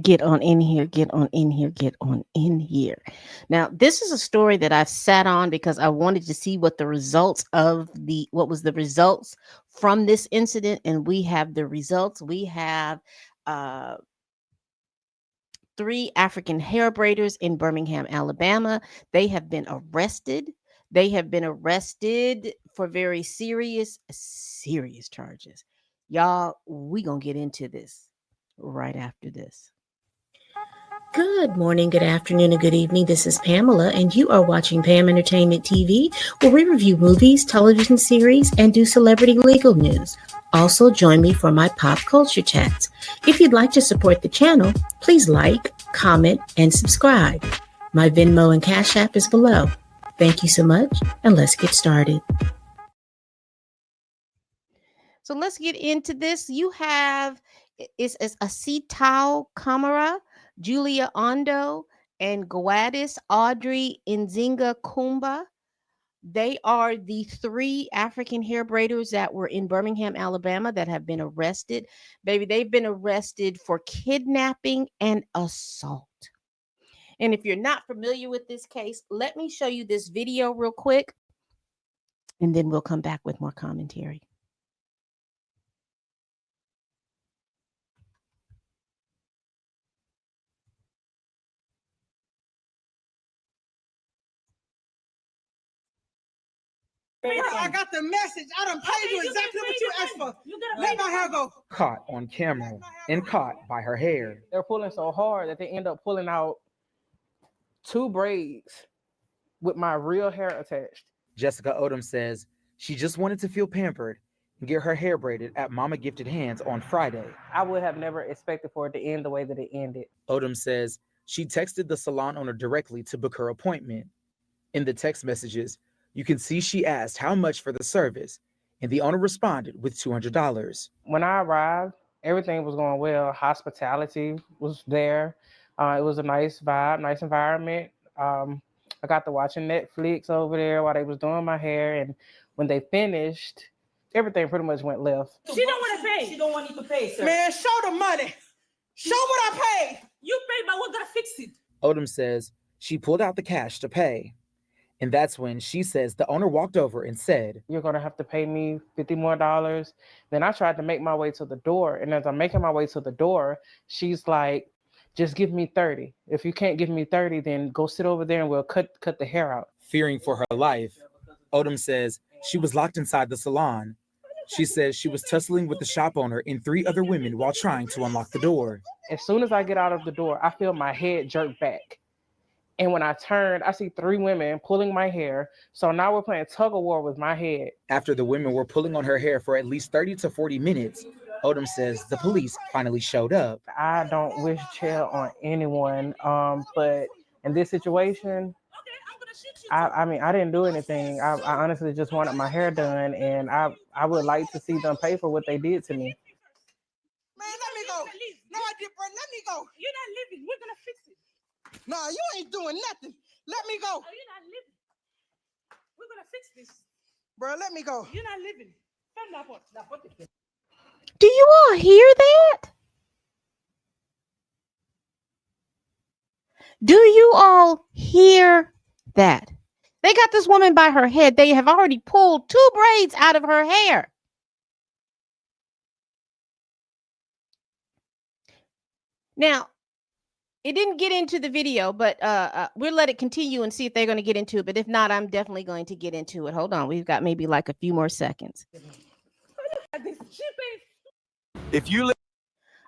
Get on in here, get on in here, get on in here. Now, this is a story that I've sat on because I wanted to see what the results of what was the results from this incident. And we have the results. We have uh, three African hair braiders in Birmingham, Alabama. They have been arrested. They have been arrested for very serious charges. Y'all, we gonna get into this right after this. Good morning, good afternoon, and good evening. This is Pamela, and you are watching Pam Entertainment TV, where we review movies, television series, and do celebrity legal news. Also, join me for my pop culture chats. If you'd like to support the channel, please like, comment, and subscribe. My Venmo and Cash App is below. Thank you so much, and let's get started. So let's get into this. You have is Asitao Kamara, Julia Ondo, and Gladys Audrey Nzinga Kumba. They are the three African hair braiders that were in Birmingham, Alabama, that have been arrested. Baby, they've been arrested for kidnapping and assault. And if you're not familiar with this case, let me show you this video real quick, and then we'll come back with more commentary. I got the message. I done paid you exactly what you asked for. Let my hair go. Caught on camera and caught by her hair. They're pulling so hard that they end up pulling out two braids with my real hair attached. Jessica Odom says she just wanted to feel pampered and get her hair braided at Mama Gifted Hands on Friday. I would have never expected for it to end the way that it ended. Odom says she texted the salon owner directly to book her appointment. In the text messages, you can see she asked how much for the service, and the owner responded with $200. When I arrived, everything was going well. Hospitality was there. It was a nice vibe, nice environment. I got to watching Netflix over there while they was doing my hair, and when they finished, everything pretty much went left. She don't want to pay. She don't want you to pay, sir. Man, show the money. Show what I paid. You paid, but we're gonna fix it. Odom says she pulled out the cash to pay. And that's when she says the owner walked over and said, "You're going to have to pay me $50 more. Then I tried to make my way to the door. And as I'm making my way to the door, she's like, just give me 30. If you can't give me 30, then go sit over there and we'll cut the hair out. Fearing for her life, Odom says she was locked inside the salon. She says she was tussling with the shop owner and three other women while trying to unlock the door. As soon as I get out of the door, I feel my head jerk back. And when I turned, I see three women pulling my hair. So now we're playing tug of war with my head. After the women were pulling on her hair for at least 30 to 40 minutes, Odom says the police finally showed up. I don't wish jail on anyone, but in this situation, I mean, I didn't do anything. I honestly just wanted my hair done, and I would like to see them pay for what they did to me. Man, let me go. No, I did, bro. Let me go. You're not leaving. We're gonna fix it. Nah, you ain't doing nothing. Let me go. Oh, you're not leaving. We're gonna fix this. Bro, let me go. You're not leaving. Do you all hear that? Do you all hear that? They got this woman by her head. They have already pulled two braids out of her hair. Now, it didn't get into the video, but we'll let it continue and see if they're going to get into it. But if not, I'm definitely going to get into it. Hold on. We've got maybe like a few more seconds. If you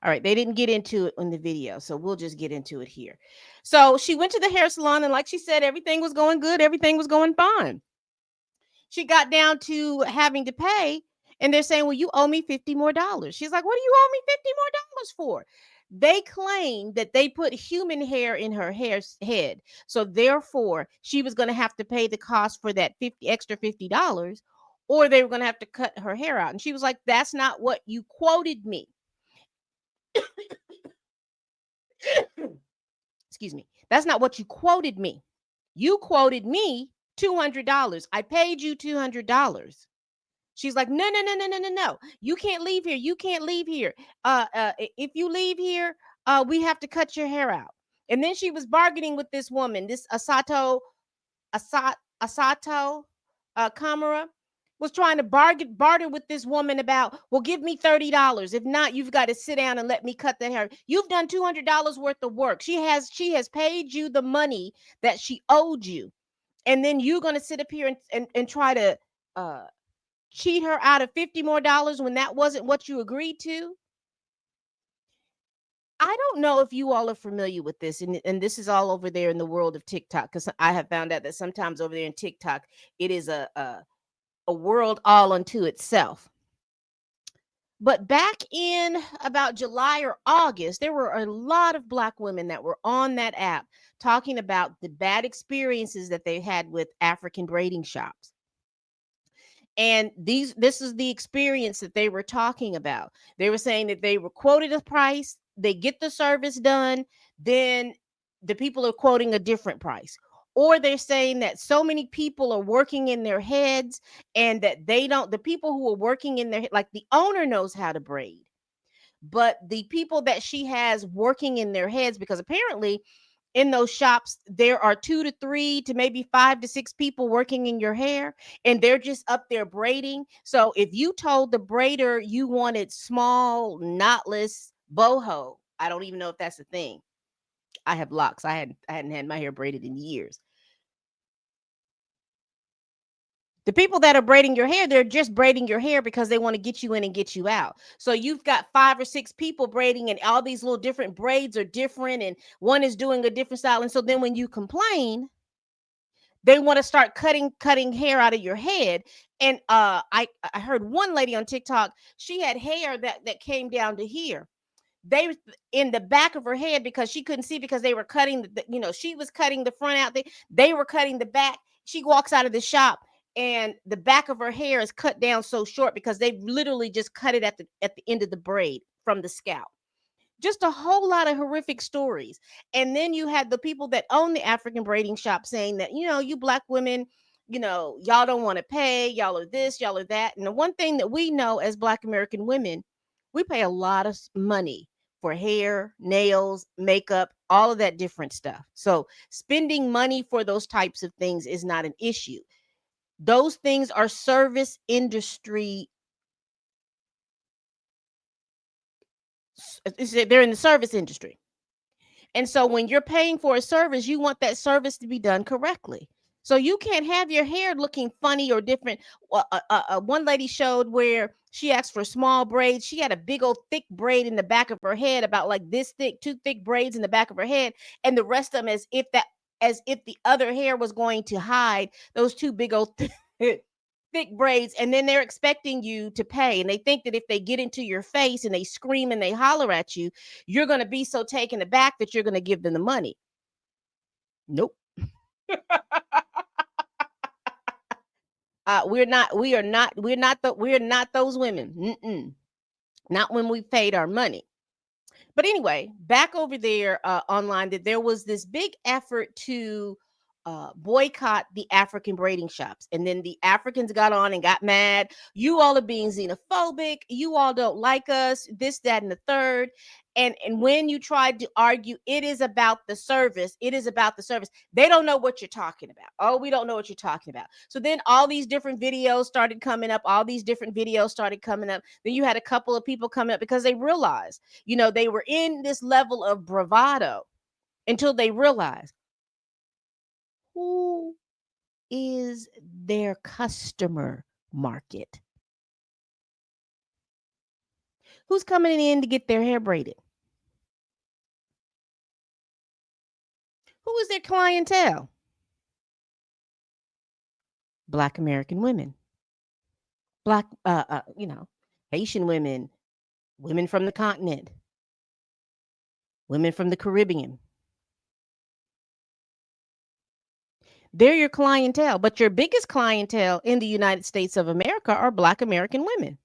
All right, they didn't get into it in the video, so we'll just get into it here. So she went to the hair salon, and like she said, everything was going good. Everything was going fine. She got down to having to pay, and they're saying, well, you owe me $50 more. She's like, what do you owe me $50 more for? They claim that they put human hair in her head. So therefore, she was going to have to pay the cost for that extra $50, or they were going to have to cut her hair out. And she was like, that's not what you quoted me. Excuse me. That's not what you quoted me. You quoted me $200. I paid you $200. She's like, no. You can't leave here. You can't leave here. If you leave here, we have to cut your hair out. And then she was bargaining with this woman, this Asato Kamara was trying to barter with this woman about, well, give me $30. If not, you've got to sit down and let me cut the hair. You've done $200 worth of work. She has paid you the money that she owed you, and then you're gonna sit up here and try to uh, cheat her out of $50 more when that wasn't what you agreed to. I don't know if you all are familiar with this, and this is all over there in the world of TikTok, because I have found out that sometimes over there in TikTok, it is a world all unto itself. But back in about July or August, there were a lot of Black women that were on that app talking about the bad experiences that they had with African braiding shops. And this is the experience that they were talking about. They were saying that they were quoted a price, they get the service done, then the people are quoting a different price. Or they're saying that so many people are working in their heads, and that they don't, the people who are working in their, like, the owner knows how to braid, but the people that she has working in their heads, because apparently in those shops there are 2 to 3 to maybe 5 to 6 people working in your hair, and they're just up there braiding. So if you told the braider you wanted small knotless boho, I don't even know if that's a thing. I have locks. I hadn't had my hair braided in years. The people that are braiding your hair, they're just braiding your hair because they want to get you in and get you out. So you've got 5 or 6 people braiding, and all these little different braids are different, and one is doing a different style. And so then when you complain, they want to start cutting hair out of your head. And I heard one lady on TikTok, she had hair that came down to here. They in the back of her head, because she couldn't see, because they were cutting she was cutting the front out, they were cutting the back. She walks out of the shop, and the back of her hair is cut down so short because they literally just cut it at the end of the braid from the scalp. Just a whole lot of horrific stories. And then you had the people that own the African braiding shop saying that, you Black women, y'all don't want to pay, y'all are this, y'all are that. And the one thing that we know as Black American women, we pay a lot of money for hair, nails, makeup, all of that different stuff. So spending money for those types of things is not an issue. Those things are service industry. They're in the service industry. And so when you're paying for a service, you want that service to be done correctly. So you can't have your hair looking funny or different. One lady showed where she asked for small braids. She had a big old thick braid in the back of her head, about like this thick, 2 thick braids in the back of her head, and the rest of them as if the other hair was going to hide those 2 big old thick braids. And then they're expecting you to pay, and they think that if they get into your face and they scream and they holler at you, you're going to be so taken aback that you're going to give them the money. Nope. We're not those women. Not when we paid our money. But anyway, back over there online, that there was this big effort to boycott the African braiding shops. And then the Africans got on and got mad. You all are being xenophobic. You all don't like us, this, that, and the third. And when you tried to argue, it is about the service. It is about the service. They don't know what you're talking about. Oh, we don't know what you're talking about. So then all these different videos started coming up. Then you had a couple of people coming up because they realized, they were in this level of bravado until they realized who is their customer market. Who's coming in to get their hair braided? Who is their clientele? Black American women, Black, Haitian women, women from the continent, women from the Caribbean. They're your clientele, but your biggest clientele in the United States of America are Black American women.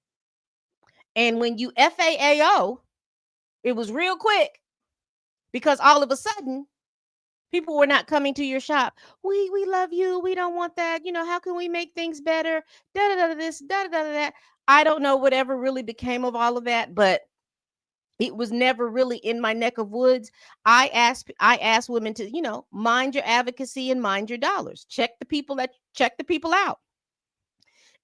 And when you FAAO, it was real quick, because all of a sudden people were not coming to your shop. We love you. We don't want that. How can we make things better? Da da da this, da da da da. I don't know whatever really became of all of that, but It was never really in my neck of woods. I asked women to, mind your advocacy and mind your dollars. Check the people out.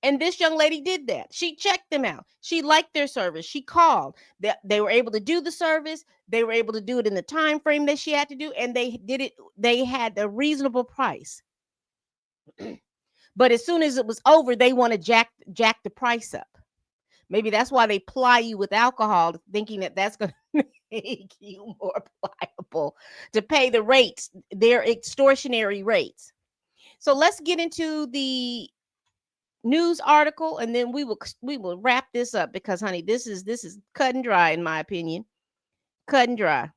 And this young lady did that. She checked them out. She liked their service. She called. They were able to do the service. They were able to do it in the time frame that she had to do, and they did it. They had a reasonable price. But as soon as it was over, they want to jack the price up. Maybe that's why they ply you with alcohol, thinking that that's going to make you more pliable to pay the rates, their extortionary rates. So let's get into the news article, and then we will wrap this up, because honey, this is cut and dry, in my opinion. Cut and dry.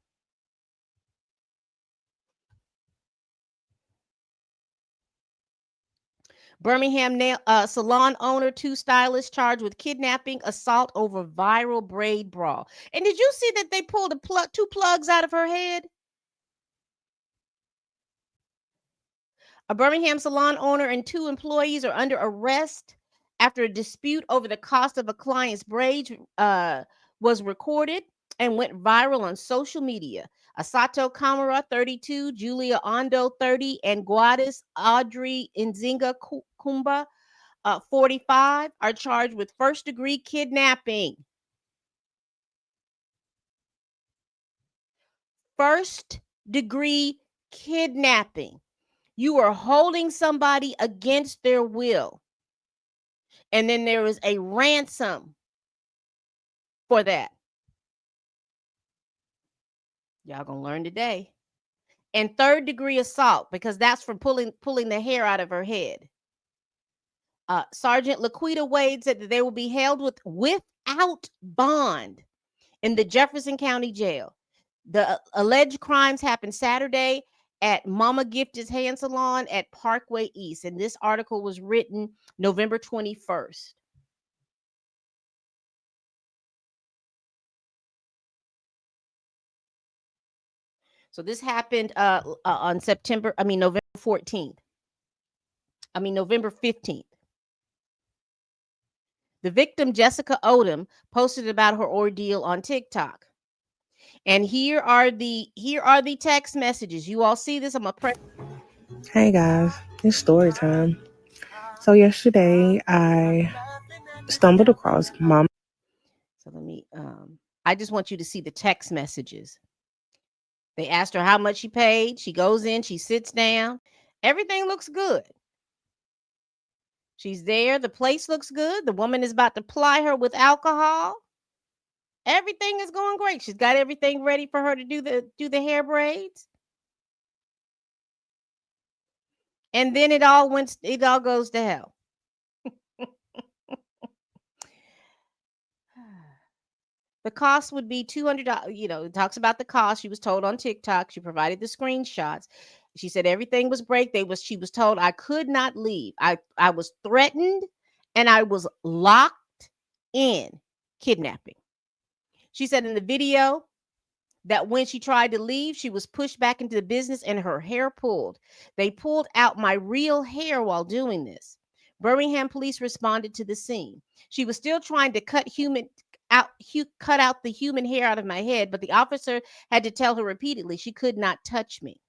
Birmingham salon owner, two stylists charged with kidnapping, assault over viral braid brawl. And did you see that they pulled two plugs out of her head? A Birmingham salon owner and two employees are under arrest after a dispute over the cost of a client's braids was recorded and went viral on social media. Asato Kamara, 32, Julia Ondo, 30, and Gladys Audrey Nzinga Kumba, 45, are charged with first-degree kidnapping. First-degree kidnapping. You are holding somebody against their will. And then there is a ransom for that. Y'all gonna learn today. And third-degree assault, because that's from pulling the hair out of her head. Sergeant Laquita Wade said that they will be held without bond in the Jefferson County Jail. The alleged crimes happened Saturday at Mama Gifted's Hand Salon at Parkway East. And this article was written November 21st. So this happened on November 14th. November 15th. The victim, Jessica Odom, posted about her ordeal on TikTok. And here are the text messages. You all see this? I'm gonna press. Hey guys, it's story time. So yesterday I stumbled across Mom. So I just want you to see the text messages. They asked her how much she paid. She goes in, she sits down. Everything looks good. She's there. The place looks good. The woman is about to ply her with alcohol. Everything is going great. She's got everything ready for her to do the hair braids. And then it all goes to hell. The cost would be $200. It talks about the cost. She was told on TikTok. She provided the screenshots. She said everything was break. She was told I could not leave. I was threatened and I was locked in. Kidnapping. She said in the video that when she tried to leave, she was pushed back into the business and her hair pulled. They pulled out my real hair while doing this. Birmingham police responded to the scene. She was still trying to cut out the human hair out of my head, but the officer had to tell her repeatedly she could not touch me.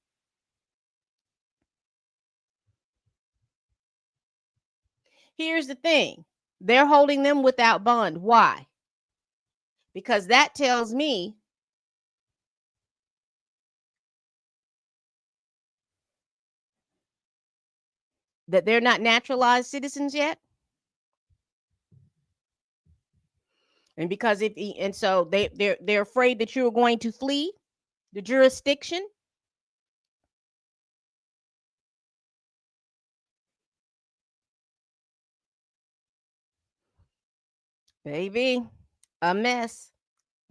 Here's the thing. They're holding them without bond. Why? Because that tells me that they're not naturalized citizens yet. And because so they're afraid that you're going to flee the jurisdiction. Baby, a mess.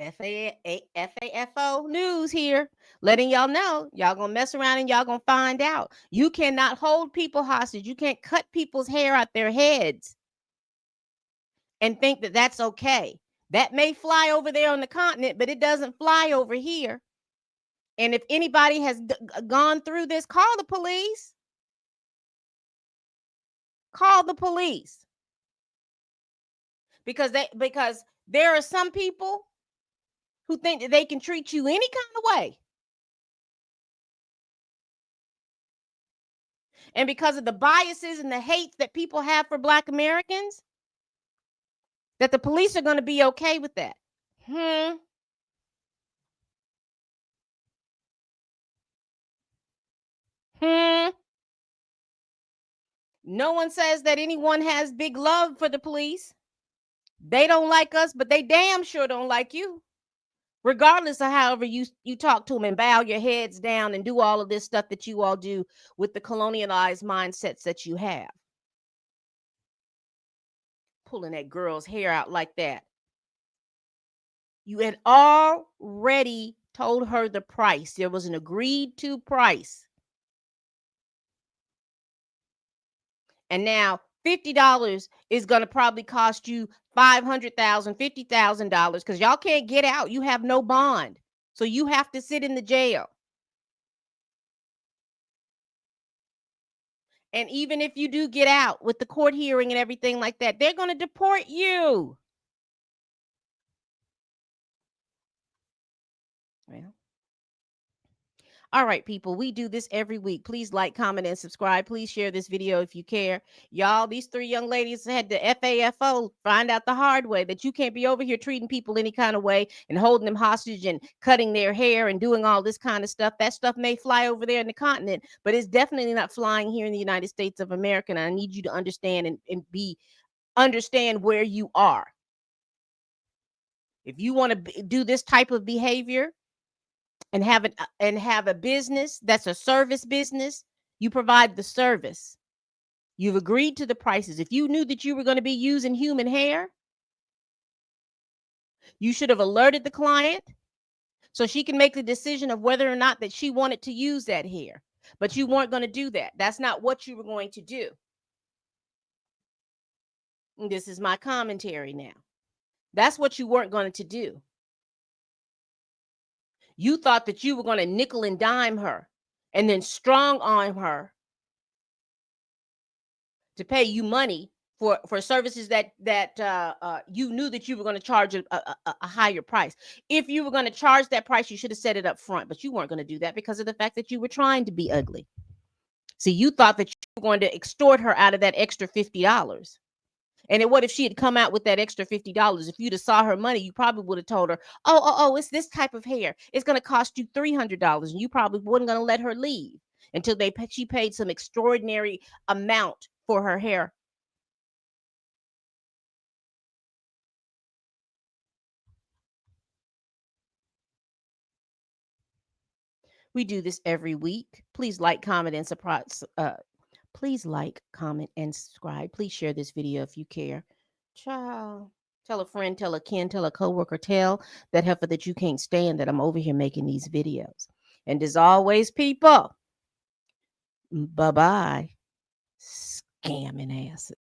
FAFO news here, letting y'all know y'all gonna mess around and y'all gonna find out. You cannot hold people hostage. You can't cut people's hair out their heads and think that that's okay. That may fly over there on the continent, but it doesn't fly over here. And if anybody has gone through this, call the police. Call the police. Because there are some people who think that they can treat you any kind of way. And because of the biases and the hate that people have for Black Americans, that the police are going to be okay with that. No one says that anyone has big love for the police. They don't like us, but they damn sure don't like you. Regardless of however you talk to them and bow your heads down and do all of this stuff that you all do with the colonialized mindsets that you have. Pulling that girl's hair out like that. You had already told her the price. There was an agreed to price. And now $50 is going to probably cost you $500,000, $50,000 because y'all can't get out. You have no bond. So you have to sit in the jail. And even if you do get out with the court hearing and everything like that, they're going to deport you. Well, all right, people, we do this every week. Please like, comment, and subscribe. Please share this video if you care. Y'all, these three young ladies had the FAFO find out the hard way that you can't be over here treating people any kind of way and holding them hostage and cutting their hair and doing all this kind of stuff. That stuff may fly over there in the continent, but it's definitely not flying here in the United States of America. And I need you to understand and understand where you are. If you want to do this type of behavior, and have a business that's a service business, you provide the service. You've agreed to the prices. If you knew that you were going to be using human hair, you should have alerted the client so she can make the decision of whether or not that she wanted to use that hair. But you weren't going to do that. That's not what you were going to do. And this is my commentary now. That's what you weren't going to do. You thought that you were going to nickel and dime her and then strong arm her to pay you money for services that you knew that you were going to charge a higher price. If you were going to charge that price, you should have said it up front, but you weren't going to do that because of the fact that you were trying to be ugly. See, you thought that you were going to extort her out of that extra $50. And what if she had come out with that extra $50? If you'd have saw her money, you probably would have told her, oh, it's this type of hair. It's going to cost you $300. And you probably wasn't going to let her leave until she paid some extraordinary amount for her hair. We do this every week. Please like, comment, and please like, comment, and subscribe. Please share this video if you care. Ciao. Tell a friend, tell a kin, tell a coworker, tell that heifer that you can't stand that I'm over here making these videos. And as always, people, bye-bye. Scamming asses.